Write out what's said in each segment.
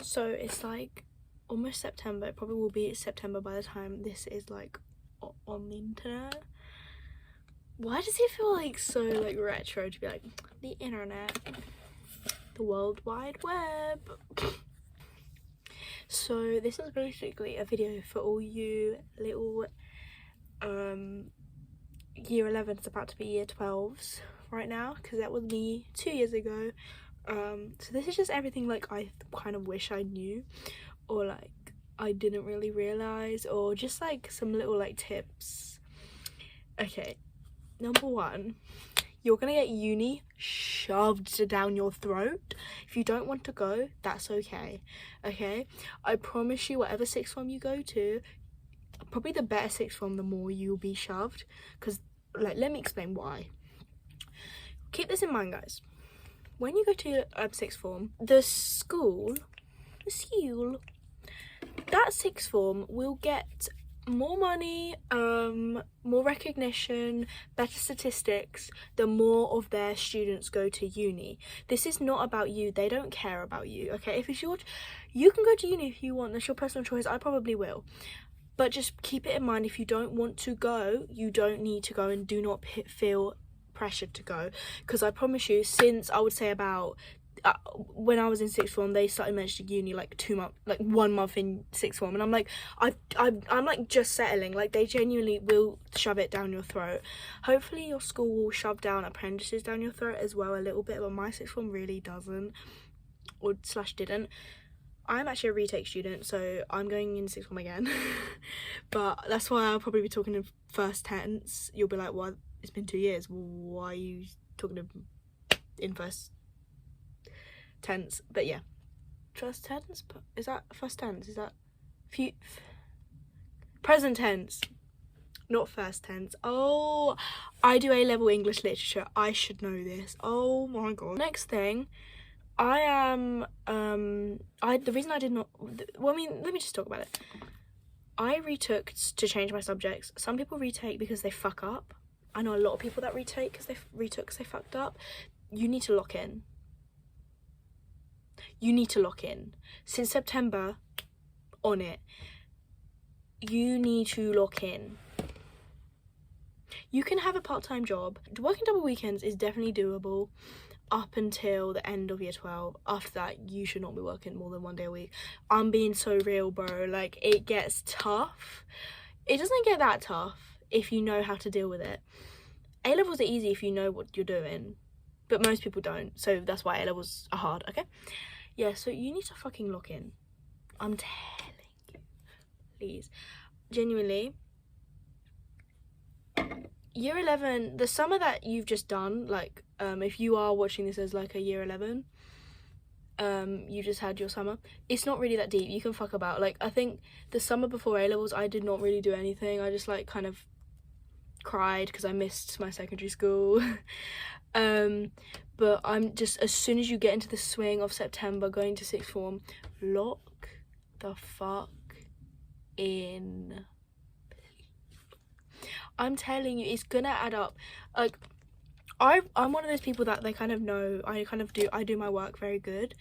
So it's like almost September. It probably will be September by the time this is like on the internet. Why does it feel like so like retro to be like the internet, the World Wide Web? So this is basically a video for all you little year 11s about to be year 12s right now, because that was me 2 years ago. So this is just everything like I kind of wish I knew, or like I didn't really realize, or just like some little like tips. Okay, number one, you're gonna get uni shoved down your throat. If you don't want to go, that's okay. Okay, I promise you, whatever sixth form you go to, probably the better sixth form, the more you'll be shoved. Because like, let me explain why. Keep this in mind, guys. When you go to sixth form, the school, that sixth form will get more money, more recognition, better statistics, the more of their students go to uni. This is not about you. They don't care about you, okay? If it's you can go to uni if you want. That's your personal choice. I probably will. But just keep it in mind, if you don't want to go, you don't need to go, and do not feel pressured to go. Because I promise you, since I would say about when I was in sixth form, they started mentioning uni like 1 month in sixth form, and I'm like, I'm like just settling. Like, they genuinely will shove it down your throat. Hopefully your school will shove down apprentices down your throat as well a little bit, but my sixth form really doesn't, or / didn't. I'm actually a retake student, so I'm going in sixth form again. But that's why I'll probably be talking in first tense. You'll be like, well, it's been 2 years, why are you talking in first tense? But yeah, first tense, is that first tense? Is that present tense, not first tense? Oh, I do A-level English literature, I should know this. Oh my god. Next thing, I am the reason I did not, well, I mean, let me just talk about it. I retook to change my subjects. Some people retake because they fuck up. I know a lot of people that retake because they retook because they fucked up. You need to lock in. You need to lock in. Since September, on it. You need to lock in. You can have a part-time job. Working double weekends is definitely doable up until the end of year 12. After that, you should not be working more than 1 day a week. I'm being so real, bro. Like, it gets tough. It doesn't get that tough if you know how to deal with it. A-levels are easy if you know what you're doing, but most people don't, so that's why A-levels are hard, okay? Yeah, so you need to fucking lock in. I'm telling you, please. Genuinely, year 11, the summer that you've just done, like, if you are watching this as like a year 11, you just had your summer, it's not really that deep. You can fuck about. Like, I think the summer before A-levels, I did not really do anything. I just like kind of cried because I missed my secondary school. But I'm just, as soon as you get into the swing of September going to sixth form, lock the fuck in. I'm telling you, it's gonna add up. Like, I'm one of those people that they kind of know, I do my work very good,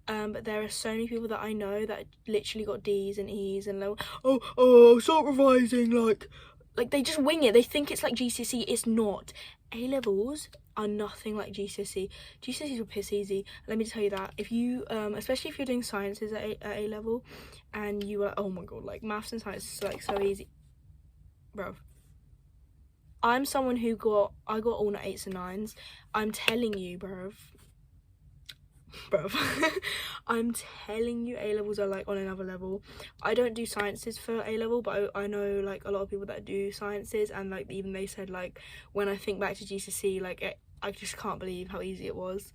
but there are so many people that I know that literally got D's and E's, and they're, start revising, like they just wing it. They think it's like GCSE. It's not. A-levels are nothing like GCSE. GCSEs were piss easy, let me tell you that. If you especially if you're doing sciences at A-level, and you were, oh my god, like maths and science is like so easy, bro. I'm someone who I got all 8s and 9s. I'm telling you, bruv. I'm telling you, A-levels are like on another level. I don't do sciences for A-level, but I know like a lot of people that do sciences, and like even they said, like, when I think back to GCSE, like I just can't believe how easy it was.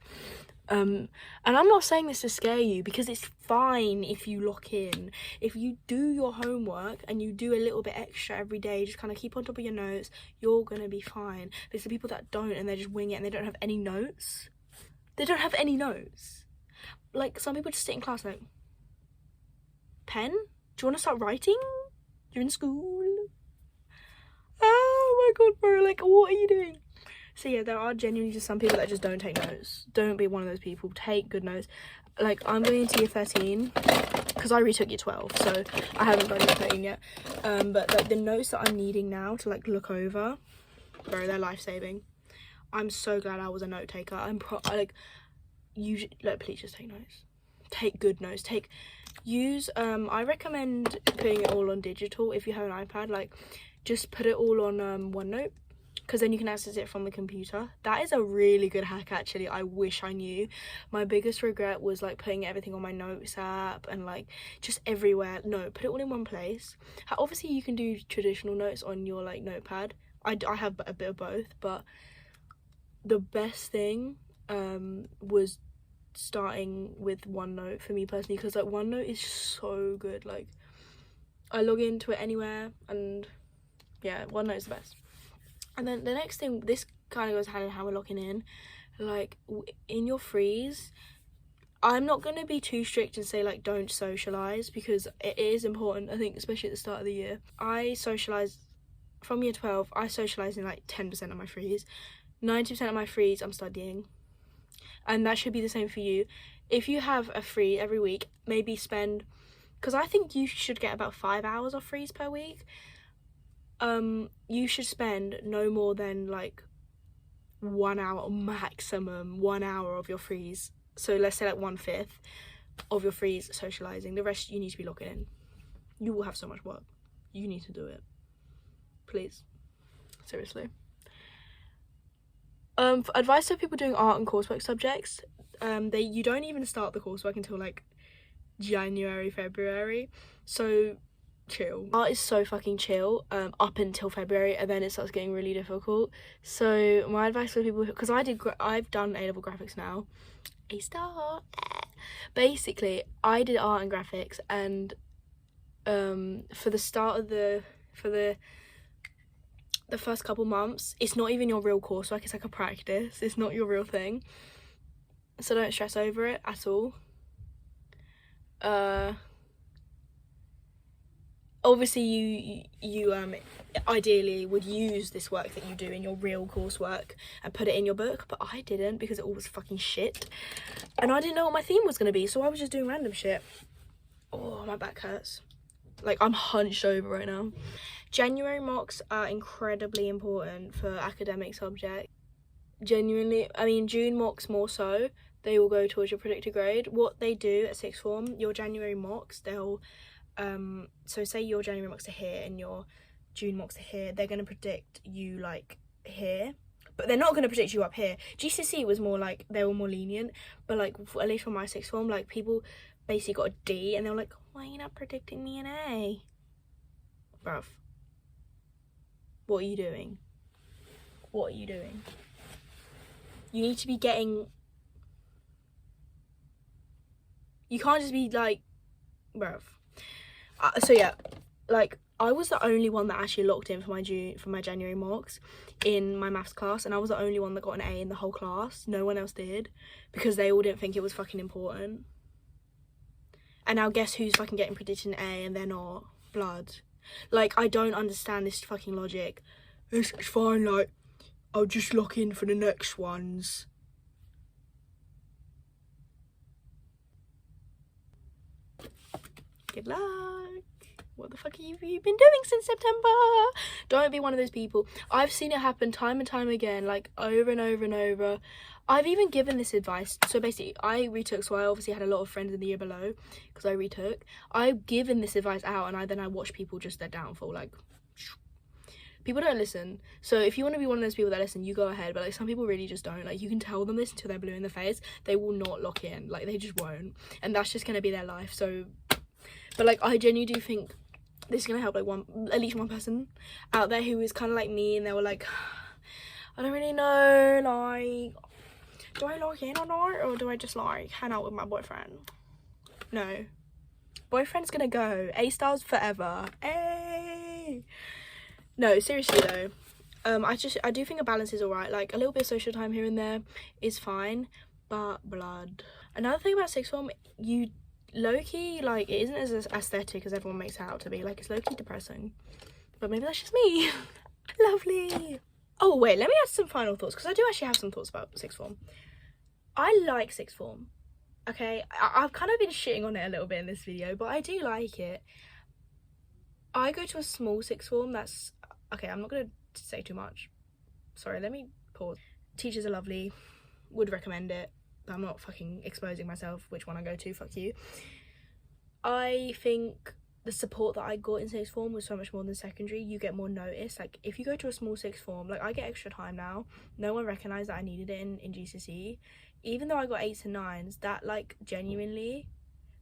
And I'm not saying this to scare you, because it's fine if you lock in. If you do your homework and you do a little bit extra every day, just kind of keep on top of your notes, you're gonna be fine. There's the people that don't, and they just wing it, and they don't have any notes. They don't have any notes. Like, some people just sit in class like, pen? Do you want to start writing? You're in school. Oh my god, bro, like, what are you doing? So yeah, there are genuinely just some people that just don't take notes. Don't be one of those people. Take good notes. like I'm going into year 13 because I retook year 12, so I haven't done year 13 yet. But like the notes that I'm needing now to like look over, bro, they're life-saving. I'm so glad I was a note taker. Please just take notes. Take good notes. I recommend putting it all on digital if you have an iPad. Like, just put it all on OneNote, because then you can access it from the computer. That is a really good hack, actually. I wish I knew. My biggest regret was like putting everything on my notes app and like just everywhere. No, put it all in one place. Obviously you can do traditional notes on your like notepad. I have a bit of both, but the best thing was starting with OneNote for me personally, because like OneNote is so good. Like, I log into it anywhere, and yeah, OneNote is the best. And then the next thing, this kind of goes hand in hand with locking in, like in your freeze, I'm not going to be too strict and say like don't socialise, because it is important, I think, especially at the start of the year. I socialise from year 12, I socialise in like 10% of my freeze. 90% of my freeze I'm studying, and that should be the same for you. If you have a free every week, maybe spend, because I think you should get about 5 hours of freeze per week. You should spend no more than like 1 hour, or maximum 1 hour of your freeze. So let's say like 1/5 of your freeze socializing. The rest you need to be locking in. You will have so much work. You need to do it. Please. Seriously. For advice for people doing art and coursework subjects, you don't even start the coursework until like January, February. So chill. Art is so fucking chill up until February, and then it starts getting really difficult. So my advice for people, because I've done A-level graphics now, A-star. Basically I did art and graphics, and for the start of the first couple months, it's not even your real coursework, it's like a practice, it's not your real thing, so don't stress over it at all. Obviously you ideally would use this work that you do in your real coursework and put it in your book, but I didn't, because it all was fucking shit and I didn't know what my theme was going to be, so I was just doing random shit. Oh, my back hurts, like I'm hunched over right now. January mocks are incredibly important for academic subjects. Genuinely, I mean June mocks more so, they will go towards your predicted grade. What they do at sixth form, your January mocks, they'll so say your January mocks are here and your June mocks are here, they're going to predict you like here, but they're not going to predict you up here. GCSE was more like, they were more lenient, but like at least for my sixth form, like people basically got a D and they were like, why are you not predicting me an A? Bruv, what are you doing? What are you doing? You need to be getting, you can't just be like, bruv. So yeah, like I was the only one that actually locked in for my January mocks in my maths class, and I was the only one that got an A in the whole class. No one else did, because they all didn't think it was fucking important. And now guess who's fucking getting predicted an A and they're not? Blood. Like, I don't understand this fucking logic. It's fine, like, I'll just lock in for the next ones. Good luck. What the fuck have you been doing since September? Don't be one of those people. I've seen it happen time and time again, like over and over and over. I've even given this advice. So basically I retook, so I obviously had a lot of friends in the year below because I retook. I've given this advice out, and then I watch people just their downfall. Like, people don't listen. So if you want to be one of those people that listen, you go ahead, but like some people really just don't. Like, you can tell them this until they're blue in the face, they will not lock in. Like, they just won't, and that's just gonna be their life. So, but like I genuinely do think this is gonna help like at least one person out there who is kind of like me, and they were like, I don't really know, like, do I lock in or not, or do I just like hang out with my boyfriend? No, boyfriend's gonna go. A-stars forever. Hey. No, seriously though, I do think a balance is alright. Like, a little bit of social time here and there is fine, but blood. Another thing about sixth form, you low-key, like, it isn't as aesthetic as everyone makes it out to be. Like, it's low-key depressing, but maybe that's just me. Lovely. Oh wait, let me add some final thoughts, because I do actually have some thoughts about sixth form. I like sixth form. Okay, I've kind of been shitting on it a little bit in this video, but I do like it. I go to a small sixth form. That's okay, I'm not gonna say too much. Sorry, let me pause. Teachers are lovely, would recommend it. I'm not fucking exposing myself which one I go to, fuck you. I think the support that I got in sixth form was so much more than secondary. You get more notice. Like if you go to a small sixth form, like I get extra time now. No one recognised that I needed it in GCSE. Even though I got 8s and 9s, that like genuinely,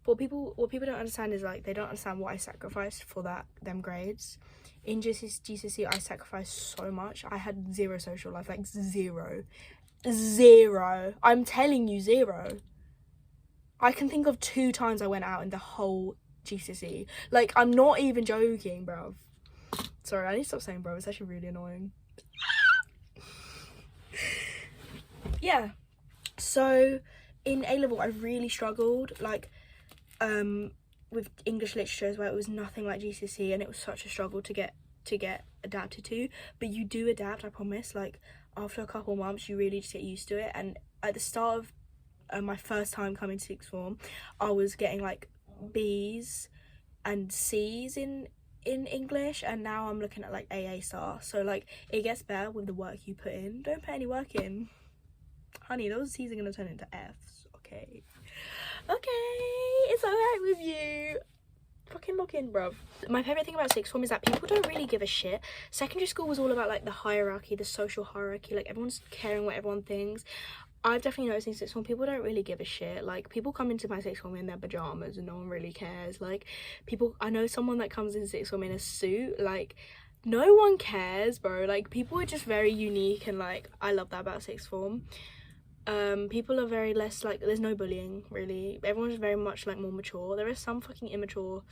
what people don't understand is like they don't understand what I sacrificed for them grades. In GCSE I sacrificed so much. I had zero social life, like zero. I'm telling you, zero. I can think of 2 times I went out in the whole GCSE. Like, I'm not even joking, bruv. Sorry, I need to stop saying bro. It's actually really annoying. Yeah. So, in A-level, I really struggled. Like, with English literature as well. It was nothing like GCSE, and it was such a struggle to get adapted to. But you do adapt, I promise. Like, after a couple months, you really just get used to it. And at the start of my first time coming to sixth form, I was getting like B's and C's in English, and now I'm looking at like AA star. So like it gets better with the work you put in. Don't put any work in, honey. Those C's are gonna turn into F's. Okay, it's alright with you. Fucking lock in, bruv. My favourite thing about sixth form is that people don't really give a shit. Secondary school was all about like the hierarchy, the social hierarchy, like everyone's caring what everyone thinks. I've definitely noticed in sixth form people don't really give a shit. Like people come into my sixth form in their pajamas and no one really cares. Like people, I know someone that comes in sixth form in a suit, like no one cares, bro. Like people are just very unique, and like I love that about sixth form. People are very less like, there's no bullying really. Everyone's very much like more mature. There are some fucking immature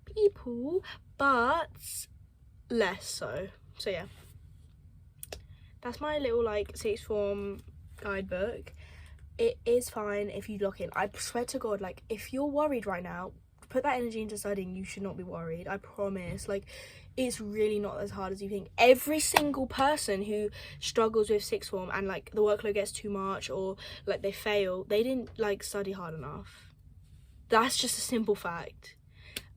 people, but less so. So yeah, that's my little like sixth form guidebook. It is fine if you lock in. I swear to God, like if you're worried right now, put that energy into studying. You should not be worried, I promise. Like it's really not as hard as you think. Every single person who struggles with sixth form and like the workload gets too much or like they fail, they didn't like study hard enough. That's just a simple fact.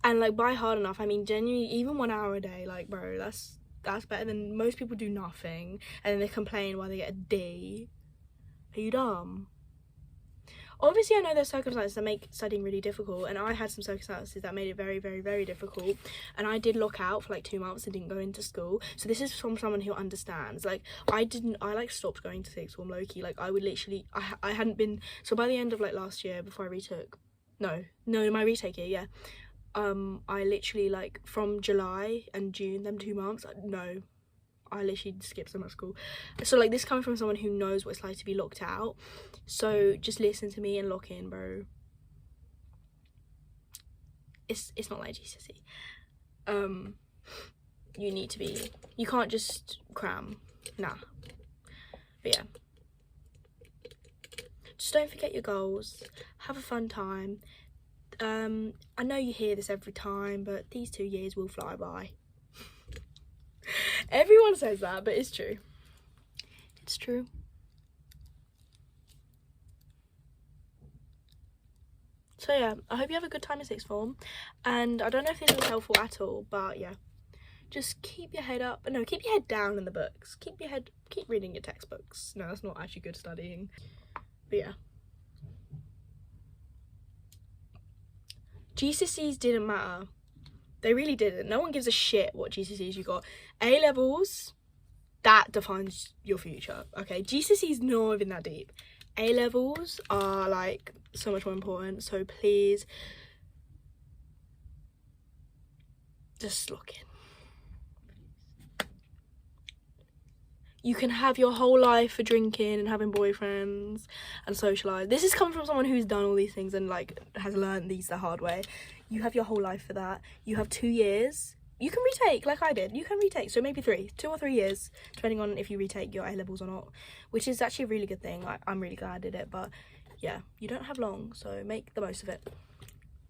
And like by hard enough, I mean genuinely even 1 hour a day, like bro, that's better than most people do nothing and then they complain why they get a D. Are you dumb? Obviously I know there's circumstances that make studying really difficult, and I had some circumstances that made it very, very, very difficult, and I did lock out for like 2 months and didn't go into school. So this is from someone who understands. Like I like stopped going to sixth form low-key. Like I would literally, I hadn't been, so by the end of like last year before I retook, no my retake year, yeah, I literally like from July and June, them 2 months, no, I literally skipped so much school. So like this coming from someone who knows what it's like to be locked out. So just listen to me and lock in, bro. It's not like GCSE. You need to be, you can't just cram, nah. But yeah, just don't forget your goals, have a fun time. I know you hear this every time, but these 2 years will fly by. Everyone says that, but it's true. It's true. So yeah, I hope you have a good time in sixth form, and I don't know if this was helpful at all, but yeah, just keep your head up. No, keep your head down in the books. Keep reading your textbooks. No, that's not actually good studying. But yeah, GCSEs didn't matter. They really didn't. No one gives a shit what GCSEs you got. A-levels, that defines your future, okay? GCSEs not even that deep. A-levels are like so much more important, so please just lock in. You can have your whole life for drinking and having boyfriends and socialise. This is coming from someone who's done all these things and like has learned these the hard way. You have your whole life for that. You have 2 years. You can retake like I did. You can retake, so maybe 2 or 3 years, depending on if you retake your A-levels or not, which is actually a really good thing. Like I'm really glad I did it, but yeah, you don't have long, so make the most of it.